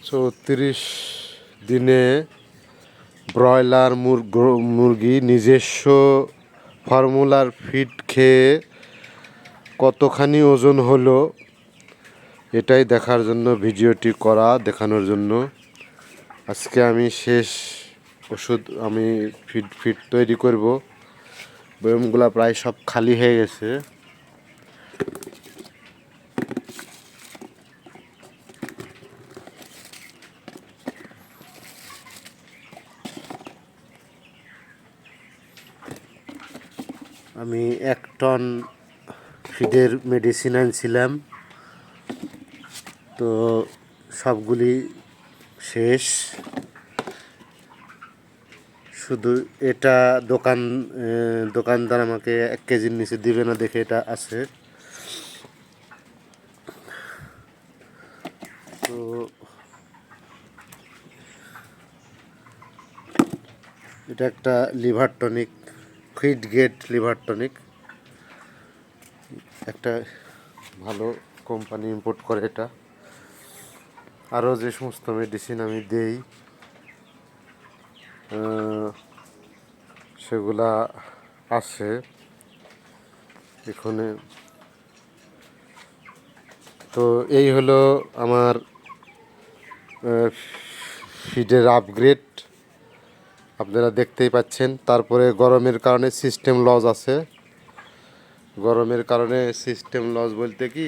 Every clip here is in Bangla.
34 দিনে ব্রয়লার মুরগি নিজস্ব ফর্মুলার ফিড খেয়ে কতখানি ওজন হলো এটাই দেখার জন্য ভিডিওটি করা, দেখানোর জন্য। আজকে আমি শেষ ওষুধ আমি ফিড তৈরি করব। বয়মগুলা প্রায় সব খালি হয়ে গেছে। আমি 1 টন ফিডের মেডিসিন আনছিলাম, তো সবগুলি শেষ। শুধু এটা দোকানদার আমাকে 1 কেজির নিচে দিবে না দেখে এটা আছে। তো এটা একটা লিভার টনিক, ফিড গেট লিভার টনিক, একটা ভালো কোম্পানি ইম্পোর্ট করে এটা। আরও যে সমস্ত মেডিসিন আমি দেই সেগুলা আছে এখানে। তো এই হলো আমার ফিডের আপগ্রেড, আপনারা দেখতেই পাচ্ছেন। তারপরে গরমের কারণে সিস্টেম লস আছে। গরমের কারণে সিস্টেম লস বলতে কি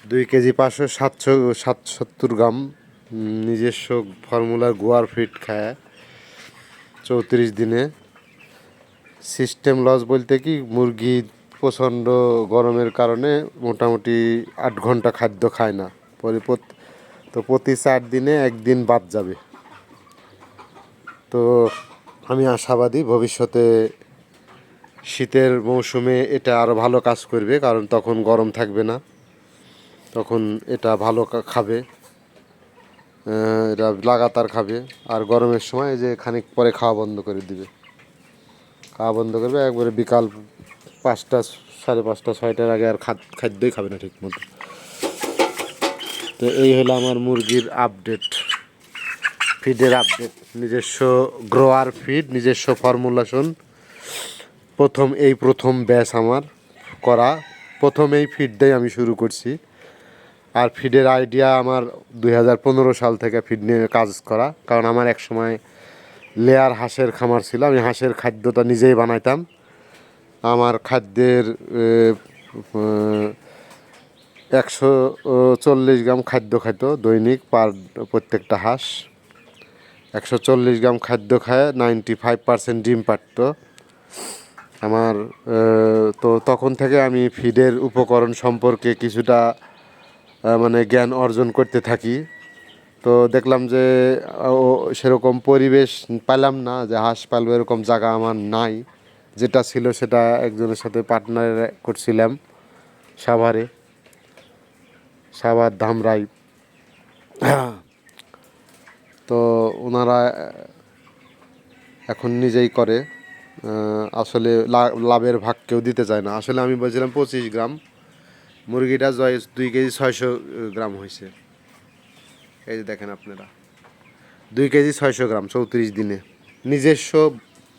2 কেজি 570 গ্রাম নিজস্ব ফর্মুলার গোয়ার ফিড খায় 34 দিনে। সিস্টেম লস বলতে কি মুরগি প্রচণ্ড গরমের কারণে মোটামুটি 8 ঘন্টা খাদ্য খায় না, তো প্রতি 4 দিনে 1 দিন বাদ যাবে। তো আমি আশাবাদী ভবিষ্যতে শীতের মৌসুমে এটা আরও ভালো কাজ করবে, কারণ তখন গরম থাকবে না, তখন এটা ভালো খাবে, এটা লাগাতার খাবে। আর গরমের সময় যে খানিক পরে খাওয়া বন্ধ করে দিবে, খাওয়া বন্ধ করবে একবারে বিকাল 5টা 5:30 6টার আগে আর খাদ্যই খাবে না ঠিক মতো। তো এই হলো আমার মুরগির আপডেট, ফিডের আপডেট। নিজস্ব গ্রোয়ার ফিড, নিজস্ব ফর্মুলেশন, প্রথম ব্যাচ আমার করা, প্রথম এই ফিডটাই আমি শুরু করছি। আর ফিডের আইডিয়া আমার 2015 সাল থেকে ফিড নিয়ে কাজ করা, কারণ আমার এক সময় লেয়ার হাঁসের খামার ছিল। আমি হাঁসের খাদ্যটা নিজেই বানাইতাম। আমার খাদ্যের 140 গ্রাম খাদ্য খাইতো দৈনিক প্রত্যেকটা হাঁস। 140 গ্রাম খাদ্য খায় 95% ডিম পাড়ত আমার। তো তখন থেকে আমি ফিডের উপকরণ সম্পর্কে কিছুটা মানে জ্ঞান অর্জন করতে থাকি। তো দেখলাম যে সেরকম পরিবেশ পেলাম না, যে হাঁস পালবো এরকম জায়গা আমার নাই। যেটা ছিল সেটা একজনের সাথে পার্টনার করছিলাম সাভার ধামরাই। তো ওনারা এখন নিজেই করে, আসলে লাভের ভাগ কেউ দিতে চায় না। আসলে আমি বলছিলাম 25 গ্রাম, মুরগিটা 2 কেজি 600 গ্রাম হয়েছে। এই যে দেখেন আপনারা, 2 কেজি 600 গ্রাম 34 দিনে নিজস্ব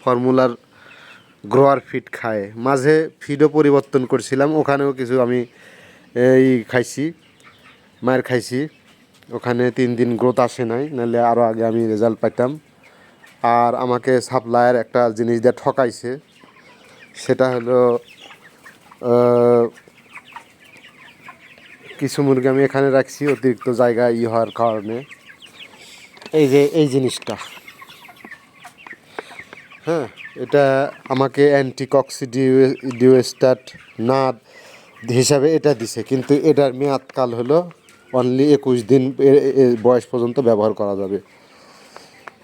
ফর্মুলার গ্রোয়ার ফিড খায়। মাঝে ফিডও পরিবর্তন করছিলাম, ওখানেও কিছু আমি মায়ের খাইছি। ওখানে 3 দিন গ্রোথ আসে নাই, নাহলে আরও আগে আমি রেজাল্ট পাইতাম। আর আমাকে সাপ্লায়ার একটা জিনিস দিয়ে ঠকাইছে, সেটা হলো কিছু মুরগি আমি এখানে রাখছি অতিরিক্ত জায়গায় হওয়ার কারণে। এই যে এই জিনিসটা, হ্যাঁ, এটা আমাকে অ্যান্টিকক্সিডিউস্টাট না হিসাবে এটা দিছে, কিন্তু এটার মেয়াদকাল হলো অনলি 21 দিন বয়স পর্যন্ত ব্যবহার করা যাবে।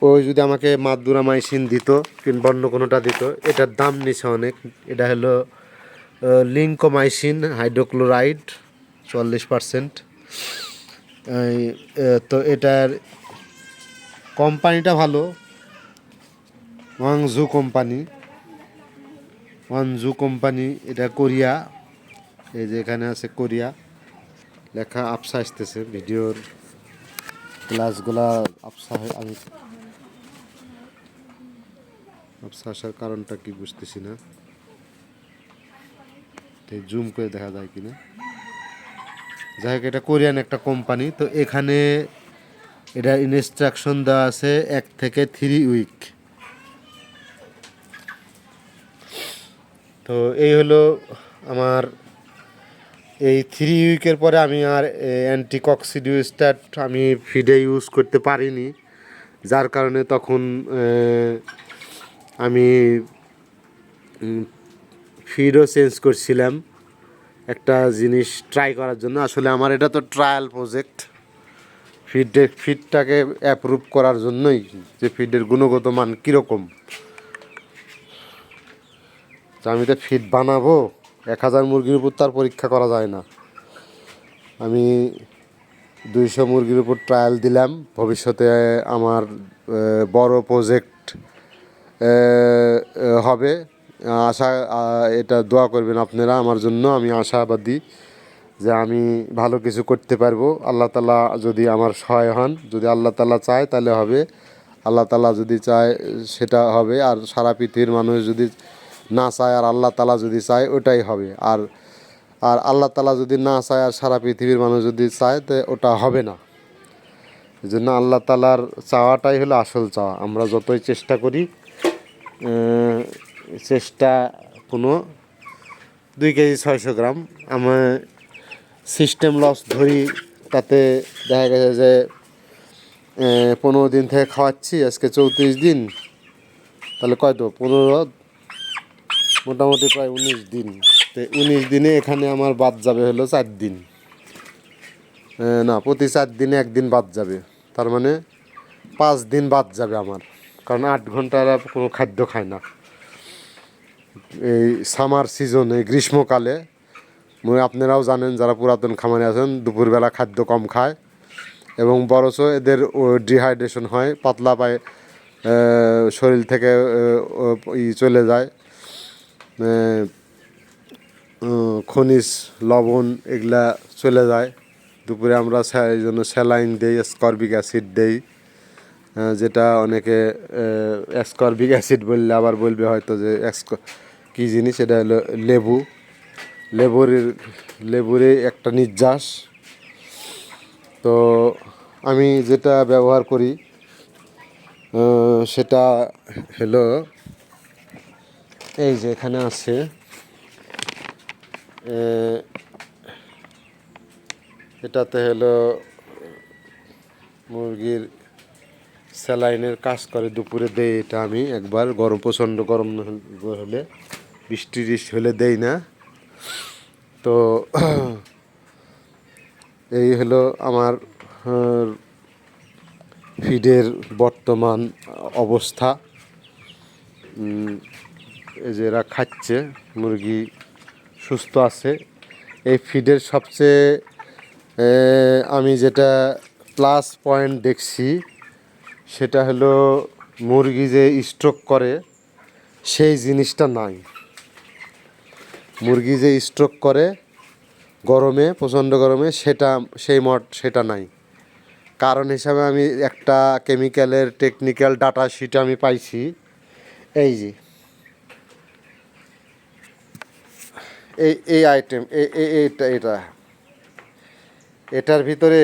ওই যদি আমাকে মাদুরামাইসিন দিত কিংবা অন্য কোনোটা দিত, এটার দাম নিছে অনেক। এটা হলো লিঙ্কোমাইসিন হাইড্রোক্লোরাইড 40%। তো এটার কোম্পানিটা ভালো, ওয়াংজু কোম্পানি, এটা কোরিয়া। এই যে এখানে আছে কোরিয়া লেখা, আপসা আসতেছে ভিডিওর গ্লাসগুলা আমি আবসা আসার কারণটা কি বুঝতেছি না, জুম করে দেখা যায় কিনা। যাই হোক, এটা কোরিয়ান একটা কোম্পানি। তো এখানে এটা ইনস্ট্রাকশন দেওয়া আছে 1 থেকে 3 উইক। তো এই হলো আমার এই 3 উইকের পরে আমি আর অ্যান্টিকক্সিডিওস্ট্যাট আমি ফিডে ইউজ করতে পারিনি, যার কারণে তখন আমি ফিডও চেঞ্জ করছিলাম একটা জিনিস ট্রাই করার জন্য। আসলে আমার এটা তো ট্রায়াল প্রজেক্ট, ফিডটাকে অ্যাপ্রুভ করার জন্যই, যে ফিডের গুণগত মান কীরকম। আমি তো ফিড বানাবো, 1000 মুরগির উপর তার পরীক্ষা করা যায় না। আমি 200 মুরগির উপর ট্রায়াল দিলাম। ভবিষ্যতে আমার বড় প্রজেক্ট হবে আশা, এটা দোয়া করবেন আপনারা আমার জন্য। আমি আশাবাদী যে আমি ভালো কিছু করতে পারবো। আল্লাহ তাআলা যদি আমার সহায় হন, যদি আল্লাহ তাআলা চায় তাহলে হবে, আল্লাহ তাআলা যদি চায় সেটা হবে। আর সারা পৃথিবীর মানুষ যদি না চায় আর আল্লাহ তাআলা যদি চায় ওটাই হবে। আর আল্লাহ তাআলা যদি না চায় আর সারা পৃথিবীর মানুষ যদি চায় তো ওটা হবে না। এই জন্য আল্লাহ তাআলার চাওয়াটাই হলো আসল চাওয়া। আমরা যতই চেষ্টা করি, চেষ্টা কোনো 2 কেজি 600 গ্রাম আমার সিস্টেম লস ধরি, তাতে দেখা গেছে যে 15 দিন থেকে খাওয়াচ্ছি, আজকে 34 দিন, তাহলে কয়তো 15, মোটামুটি প্রায় 19 দিন। তো 19 দিনে এখানে আমার বাদ যাবে হলো 4 দিন, না প্রতি 4 দিনে 1 দিন বাদ যাবে, তার মানে 5 দিন বাদ যাবে আমার। কারণ 8 ঘন্টা কোনো খাদ্য খায় না এই সামার সিজনে, গ্রীষ্মকালে। আপনারাও জানেন যারা পুরাতন খামারে আছেন, দুপুরবেলা খাদ্য কম খায় এবং বরঞ্চ এদের ডিহাইড্রেশন হয়, পাতলা পায়, শরীর থেকে চলে যায় খনিজ লবণ, এগুলা চলে যায়। দুপুরে আমরা এই জন্য স্যালাইন দেই, অ্যাসকর্বিক অ্যাসিড দেই, যেটা অনেকে অ্যাসকর্বিক অ্যাসিড বললে আবার বলবে হয়তো যে কী জিনিস, এটা হলো লেবুরে একটা নির্যাস। তো আমি যেটা ব্যবহার করি সেটা হলো এই যে এখানে আছে, এটাতে হলো মুরগির স্যালাইনের কাজ করে, দুপুরে দেই এটা আমি একবার। প্রচণ্ড গরম হলে, বৃষ্টি হলে দেই না। তো এই হলো আমার ফিডের বর্তমান অবস্থা। এই যে এরা খাচ্ছে, মুরগি সুস্থ আছে। এই ফিডের সবচেয়ে আমি যেটা প্লাস পয়েন্ট দেখছি সেটা হলো মুরগি যে স্ট্রোক করে সেই জিনিসটা নাই। মুরগি যে স্ট্রোক করে গরমে, প্রচণ্ড গরমে, সেটা নাই। কারণ হিসাবে আমি একটা কেমিক্যালের টেকনিক্যাল ডাটা শিট আমি পাইছি। এই যে এই আইটেম, এটার ভিতরে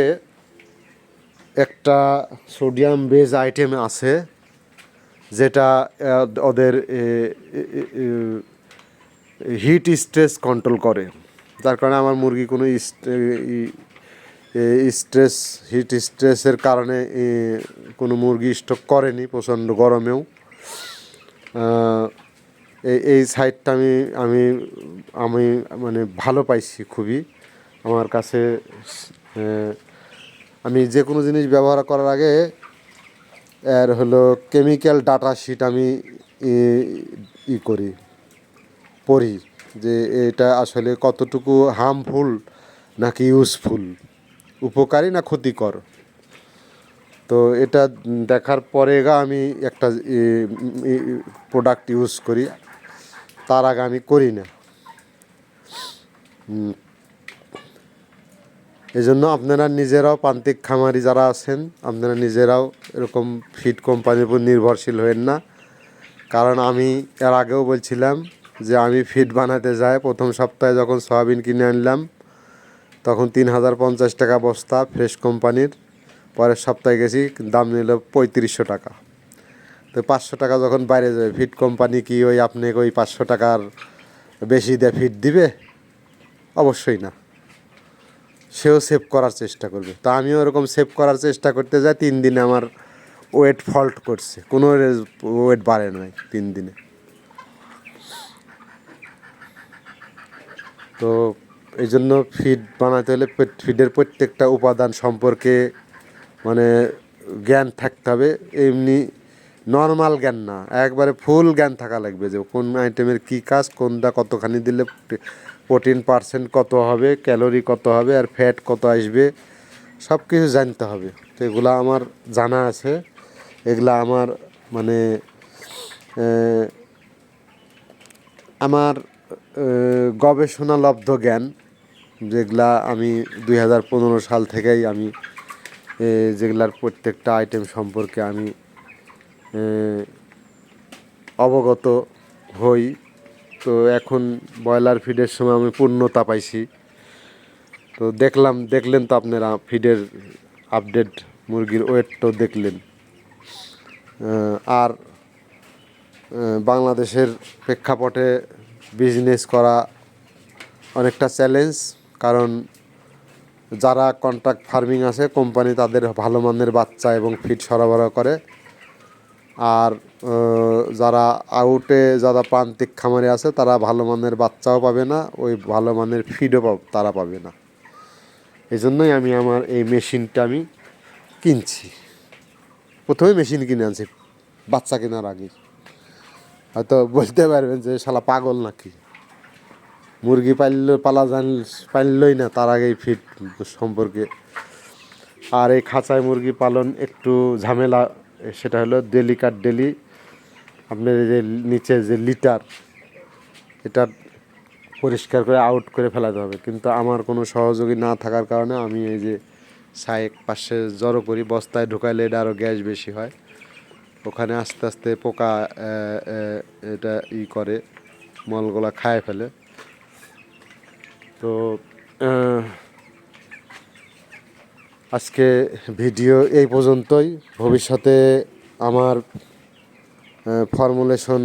একটা সোডিয়াম বেজ আইটেম আছে, যেটা ওদের হিট স্ট্রেস কন্ট্রোল করে। যার কারণে আমার মুরগি কোনো হিট স্ট্রেসের কারণে কোনো মুরগি স্ট্রোক করেনি প্রচণ্ড গরমেও। এই সাইডটা আমি আমি মানে ভালো পাইছি খুবই। আমার কাছে আমি যে কোনো জিনিস ব্যবহার করার আগে এর হলো কেমিক্যাল ডাটা শিট আমি পড়ি, যে এটা আসলে কতটুকু হার্মফুল নাকি ইউজফুল, উপকারী না ক্ষতিকর। তো এটা দেখার পরে আমি একটা প্রোডাক্ট ইউজ করি, তার আগে আমি করি না। এই জন্য আপনারা নিজেরাও প্রান্তিক খামারি যারা আছেন আপনারা নিজেরাও এরকম ফিড কোম্পানির উপর নির্ভরশীল হবেন না। কারণ আমি এর আগেও বলছিলাম যে আমি ফিড বানাতে যাই প্রথম সপ্তাহে যখন সয়াবিন কিনে আনলাম তখন 3050 টাকা বস্তা ফ্রেশ কোম্পানির। পরের সপ্তাহে গেছি দাম নিল 3500 টাকা। তো 500 টাকা যখন বাইরে যাবে ফিড কোম্পানি কি ওই আপনাকে ওই 500 টাকার বেশি দিয়ে ফিড দিবে? অবশ্যই না। সেও সেভ করার চেষ্টা করবে। তো আমিও এরকম সেভ করার চেষ্টা করতে যাই, 3 দিনে আমার ওয়েট ফল্ট করছে, কোনো ওয়েট বাড়ে নাই 3 দিনে। তো এই জন্য ফিড বানাতে হলে ফিডের প্রত্যেকটা উপাদান সম্পর্কে মানে জ্ঞান থাকতে হবে। এমনি নর্মাল জ্ঞান না, একবারে ফুল জ্ঞান থাকা লাগবে যে কোন আইটেমের কী কাজ, কোনটা কতখানি দিলে প্রোটিন পার্সেন্ট কত হবে, ক্যালোরি কত হবে, আর ফ্যাট কত আসবে, সব কিছু জানতে হবে। তো এগুলো আমার জানা আছে। এগুলা আমার মানে আমার গবেষণালব্ধ জ্ঞান, যেগুলা আমি 2015 সাল থেকেই আমি যেগুলার প্রত্যেকটা আইটেম সম্পর্কে আমি অবগত হই। তো এখন ব্রয়লার ফিডের সময় আমি পূর্ণতা পাইছি। তো দেখলেন তো আপনারা ফিডের আপডেট, মুরগির ওয়েটটাও দেখলেন। আর বাংলাদেশের প্রেক্ষাপটে বিজনেস করা অনেকটা চ্যালেঞ্জ, কারণ যারা কন্ট্রাক্ট ফার্মিং আছে কোম্পানি তাদের ভালো মানের বাচ্চা এবং ফিড সরবরাহ করে। আর যারা আউটে যারা প্রান্তিক খামারে আছে তারা ভালো মানের বাচ্চাও পাবে না, ওই ভালো মানের ফিডও তারা পাবে না। এই জন্যই আমি আমার এই মেশিনটা আমি কিনছি। প্রথমে মেশিন কিনে আনছি বাচ্চা কেনার আগে। হয়তো বলতে পারবেন যে শালা পাগল নাকি, মুরগি পাললই না তার আগেই ফিড সম্পর্কে। আর এই খাঁচায় মুরগি পালন একটু ঝামেলা, সেটা হলো ডেলি আপনার এই যে নিচে যে লিটার, এটা পরিষ্কার করে আউট করে ফেলাতে হবে। কিন্তু আমার কোনো সহযোগী না থাকার কারণে আমি এই যে সাইক পাশে জড়ো করি, বস্তায় ঢুকাইলে এটা আরও গ্যাস বেশি হয়, ওখানে আস্তে আস্তে পোকা এটা করে মলগুলা খায় ফেলে। তো আজকে ভিডিও এই পর্যন্তই। ভবিষ্যতে আমার ফর্মুলেশন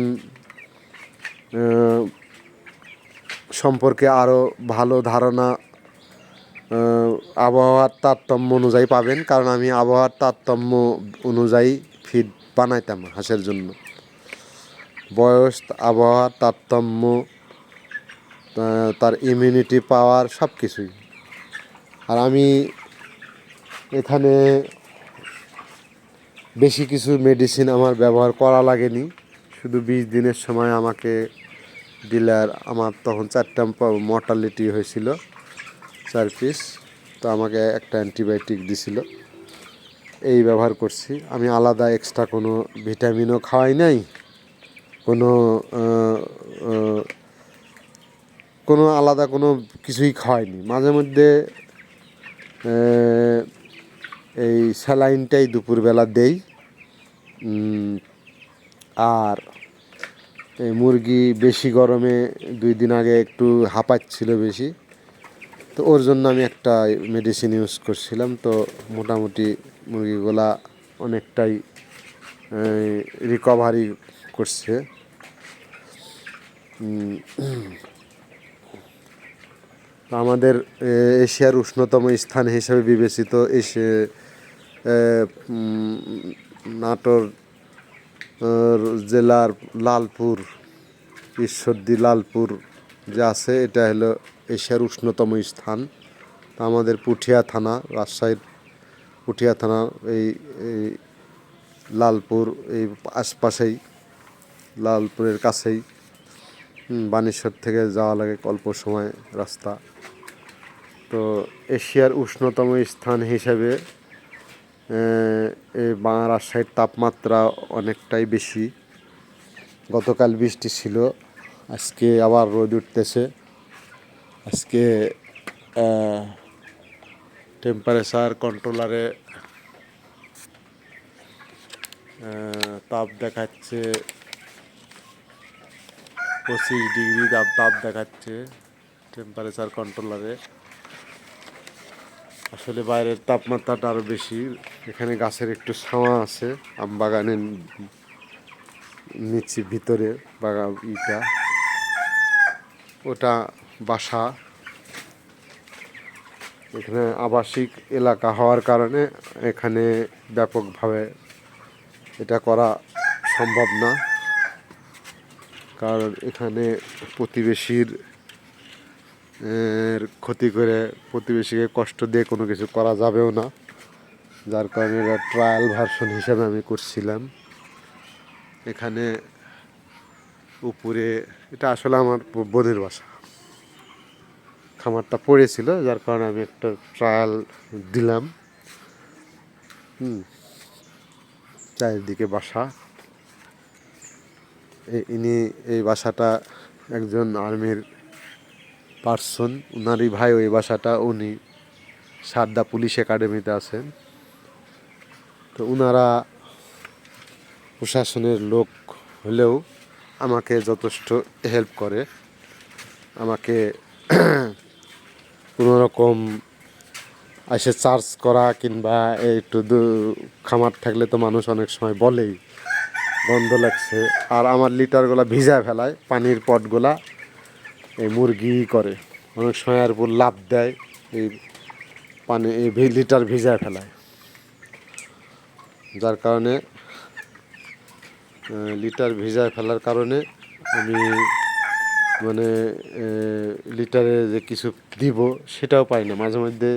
সম্পর্কে আরও ভালো ধারণা আবহাওয়ার তারতম্য অনুযায়ী পাবেন, কারণ আমি আবহাওয়ার তারতম্য অনুযায়ী ফিড বানাইতাম হাঁসের জন্য। বয়স, আবহাওয়ার তারতম্য, তার ইমিউনিটি পাওয়ার সব কিছুই। আর আমি এখানে বেশি কিছু মেডিসিন আমার ব্যবহার করা লাগেনি, শুধু 20 দিনের সময় আমাকে ডিলার, আমার তখন 4টা মর্টালিটি হয়েছিল 4 পিস, তো আমাকে একটা অ্যান্টিবায়োটিক দিছিল, এই ব্যবহার করছি। আমি আলাদা এক্সট্রা কোনো ভিটামিনও খাওয়াই নাই, কোনো আলাদা কোনো কিছুই খাওয়াইনি। মাঝে মধ্যে এই স্যালাইনটাই দুপুরবেলা দেই। আর এই মুরগি বেশি গরমে 2 দিন আগে একটু হাঁপাচ্ছিল বেশি, তো ওর জন্য আমি একটা মেডিসিন ইউজ করছিলাম। তো মোটামুটি মুরগিগুলা অনেকটাই রিকভারি করছে। আমাদের এশিয়ার উষ্ণতম স্থান হিসেবে বিবেচিত নাটোর জেলার লালপুর, ঈশ্বরদী লালপুর যে আছে, এটা হলো এশিয়ার উষ্ণতম স্থান। আমাদের পুঠিয়া থানা, রাজশাহীর পুঠিয়া থানা, এই লালপুর এই আশপাশেই, লালপুরের কাছেই। বানেশ্বর থেকে যাওয়া লাগে অল্প সময় রাস্তা। তো এশিয়ার উষ্ণতম স্থান হিসেবে এই রাজশাহীর তাপমাত্রা অনেকটাই বেশি। গতকাল বৃষ্টি ছিল, আজকে আবার রোদ উঠতেছে। আজকে টেম্পারেচার কন্ট্রোলারে তাপ দেখাচ্ছে 25 ডিগ্রি তাপ দেখাচ্ছে টেম্পারেচার কন্ট্রোলারে। আসলে বাইরের তাপমাত্রাটা আরও বেশি। এখানে গাছের একটু ছাওয়া আছে, আম বাগানের নিচে ভিতরে ইটা ওটা বাসা। এখানে আবাসিক এলাকা হওয়ার কারণে এখানে ব্যাপকভাবে এটা করা সম্ভব না, কারণ এখানে প্রতিবেশীর ক্ষতি করে প্রতিবেশীকে কষ্ট দিয়ে কোনো কিছু করা যাবেও না, যার কারণে এটা ট্রায়াল ভার্সন হিসেবে আমি করছিলাম। এখানে উপরে এটা আসলে আমার বোনের বাসা, খামারটা পড়েছিল যার কারণে আমি একটা ট্রায়াল দিলাম। চারিদিকে বাসা। ইনি এই বাসাটা একজন আর্মির পার্সন, উনারই ভাই ওই বাসাটা, উনি সারদা পুলিশ একাডেমিতে আছেন। তো উনারা প্রশাসনের লোক হলেও আমাকে যথেষ্ট হেল্প করে। আমাকে কোনোরকম এসে চার্জ করা কিংবা একটু খামার থাকলে তো মানুষ অনেক সময় বলেই গন্ধ লাগছে, আর আমার লিটারগুলা ভিজায় ফেলায়, পানির পটগুলা এই মুরগি করে অনেক সময় আর উপর লাভ দেয়, এই পানি এই লিটার ভিজায় ফেলায়, যার কারণে লিটার ভিজায় ফেলার কারণে আমি মানে লিটারে যে কিছু দিব সেটাও পাই না। মাঝে মধ্যে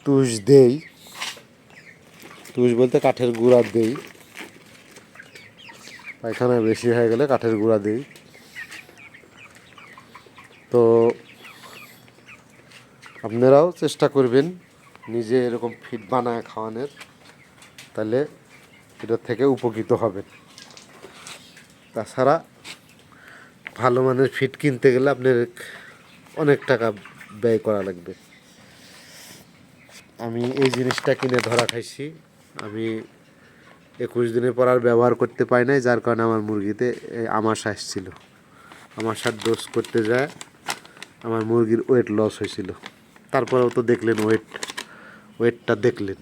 তুষ দেই, তুষ বলতে কাঠের গুঁড়া দেই, পায়খানা বেশি হয়ে গেলে কাঠের গুঁড়া দিই। তো আপনারাও চেষ্টা করবেন নিজে এরকম ফিড বানায় খাওয়ানোর, তাহলে এটার থেকে উপকৃত হবেন। তাছাড়া ভালো মানের ফিড কিনতে গেলে আপনার অনেক টাকা ব্যয় করা লাগবে। আমি এই জিনিসটা কিনে ধরা খাইছি। আমি 21 দিনের পর আর ব্যবহার করতে পারি নাই, যার কারণে আমার মুরগিতে আমাশা আসছিল। আমাশার ডোজ করতে যায় আমার মুরগির ওয়েট লস হয়েছিল। তারপরেও তো দেখলেন ওয়েটটা দেখলেন।